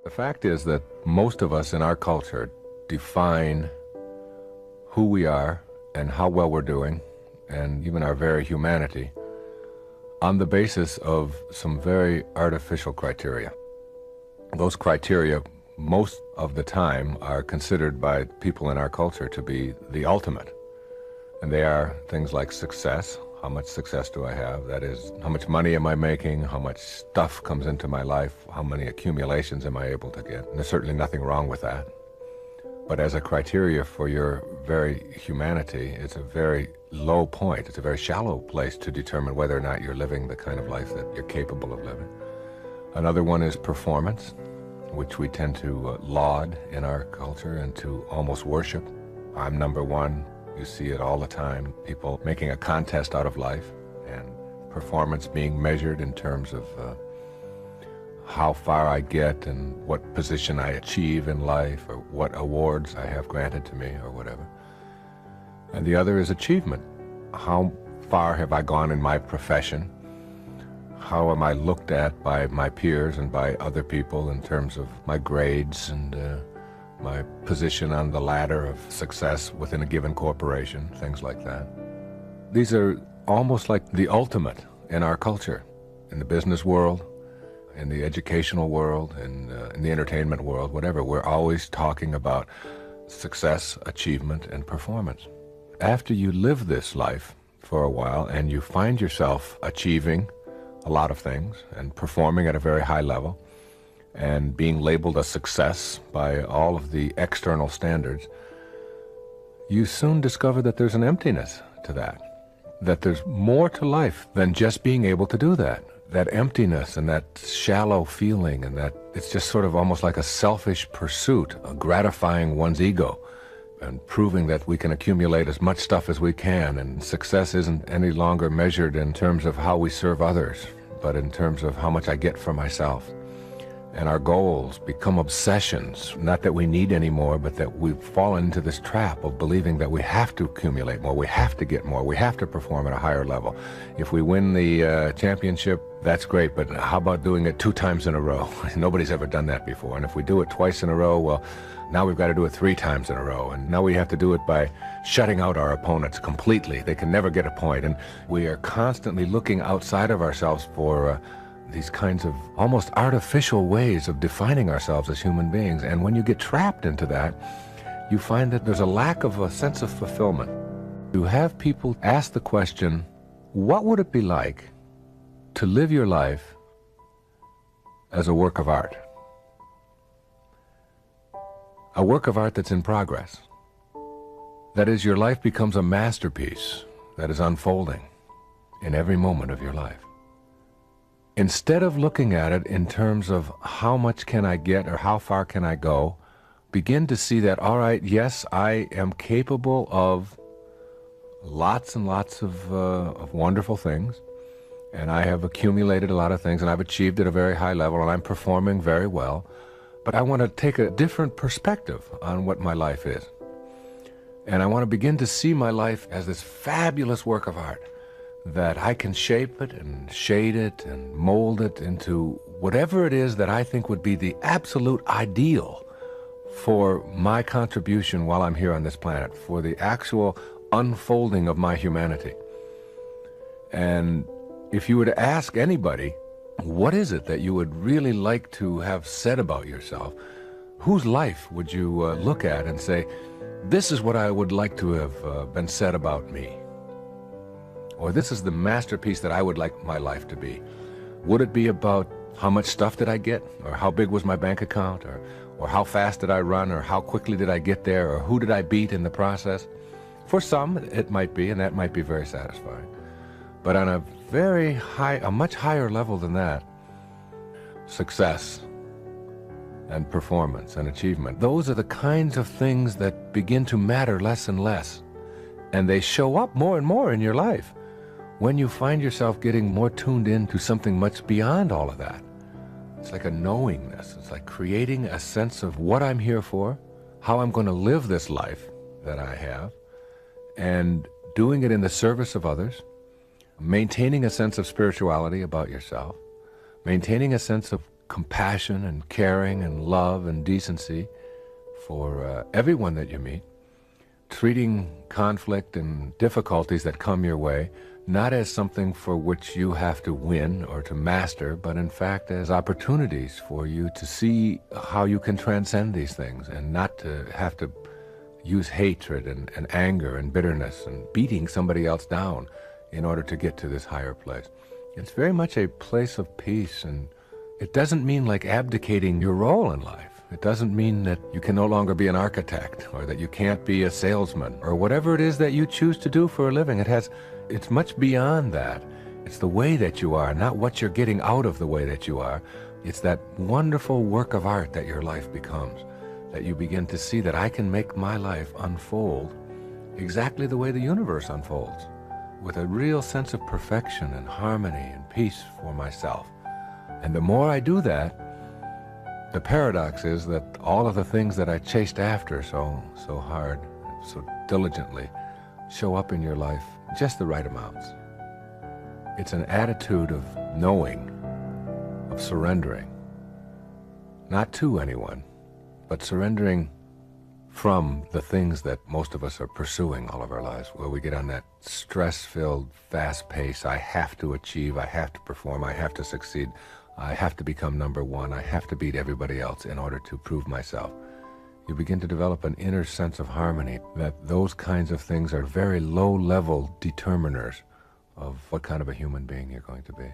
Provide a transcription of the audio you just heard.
The fact is that most of us in our culture define who we are and how well we're doing, and even our very humanity, on the basis of some very artificial criteria. Those criteria, most of the time, are considered by people in our culture to be the ultimate. And they are things like success. How much success do I have? That is, how much money am I making? How much stuff comes into my life? How many accumulations am I able to get? And there's certainly nothing wrong with that. But as a criteria for your very humanity, it's a very low point. It's a very shallow place to determine whether or not you're living the kind of life that you're capable of living. Another one is performance, which we tend to laud in our culture and to almost worship. I'm number one. You see it all the time, people making a contest out of life, and performance being measured in terms of how far I get and what position I achieve in life, or what awards I have granted to me, or whatever. And the other is achievement. How far have I gone in my profession? How am I looked at by my peers and by other people in terms of my grades and my position on the ladder of success within a given corporation, things like that. These are almost like the ultimate in our culture, in the business world, in the educational world, in the entertainment world, whatever. We're always talking about success, achievement, and performance. After you live this life for a while and you find yourself achieving a lot of things and performing at a very high level, and being labeled a success by all of the external standards, you soon discover that there's an emptiness to that there's more to life than just being able to do that. That emptiness and that shallow feeling, and that it's just sort of almost like a selfish pursuit of gratifying one's ego and proving that we can accumulate as much stuff as we can, and success isn't any longer measured in terms of how we serve others, but in terms of how much I get for myself. And our goals become obsessions, not that we need any more, but that we've fallen into this trap of believing that we have to accumulate more, we have to get more, we have to perform at a higher level. If we win the championship, that's great, but how about doing it 2 times in a row? Nobody's ever done that before. And if we do it twice in a row, well, now we've got to do it 3 times in a row. And now we have to do it by shutting out our opponents completely. They can never get a point. And we are constantly looking outside of ourselves for these kinds of almost artificial ways of defining ourselves as human beings. And when you get trapped into that, you find that there's a lack of a sense of fulfillment. You have people ask the question, what would it be like to live your life as a work of art? A work of art that's in progress. That is, your life becomes a masterpiece that is unfolding in every moment of your life. Instead of looking at it in terms of how much can I get or how far can I go, begin to see that, all right, yes, I am capable of lots and lots of wonderful things, and I have accumulated a lot of things, and I've achieved at a very high level, and I'm performing very well, but I want to take a different perspective on what my life is. And I want to begin to see my life as this fabulous work of art, that I can shape it and shade it and mold it into whatever it is that I think would be the absolute ideal for my contribution while I'm here on this planet, for the actual unfolding of my humanity. And if you were to ask anybody, what is it that you would really like to have said about yourself, whose life would you look at and say, this is what I would like to have been said about me? Or this is the masterpiece that I would like my life to be. Would it be about how much stuff did I get? Or how big was my bank account? Or how fast did I run? Or how quickly did I get there? Or who did I beat in the process? For some, it might be, and that might be very satisfying. But on a very high, a much higher level than that, success and performance and achievement, those are the kinds of things that begin to matter less and less. And they show up more and more in your life when you find yourself getting more tuned into something much beyond all of that. It's like a knowingness. It's like creating a sense of what I'm here for, how I'm going to live this life that I have, and doing it in the service of others, maintaining a sense of spirituality about yourself, maintaining a sense of compassion and caring and love and decency for everyone that you meet, treating conflict and difficulties that come your way not as something for which you have to win or to master, but in fact as opportunities for you to see how you can transcend these things and not to have to use hatred and anger and bitterness and beating somebody else down in order to get to this higher place. It's very much a place of peace, and it doesn't mean like abdicating your role in life. It doesn't mean that you can no longer be an architect or that you can't be a salesman or whatever it is that you choose to do for a living. It's much beyond that. It's the way that you are, not what you're getting out of the way that you are. It's that wonderful work of art that your life becomes, that you begin to see that I can make my life unfold exactly the way the universe unfolds, with a real sense of perfection and harmony and peace for myself. And the more I do that, the paradox is that all of the things that I chased after so hard, so diligently, show up in your life just the right amounts. It's an attitude of knowing, of surrendering, not to anyone, but surrendering from the things that most of us are pursuing all of our lives, where we get on that stress-filled, fast pace. I have to achieve, I have to perform, I have to succeed, I have to become number one, I have to beat everybody else in order to prove myself. You begin to develop an inner sense of harmony, that those kinds of things are very low-level determiners of what kind of a human being you're going to be.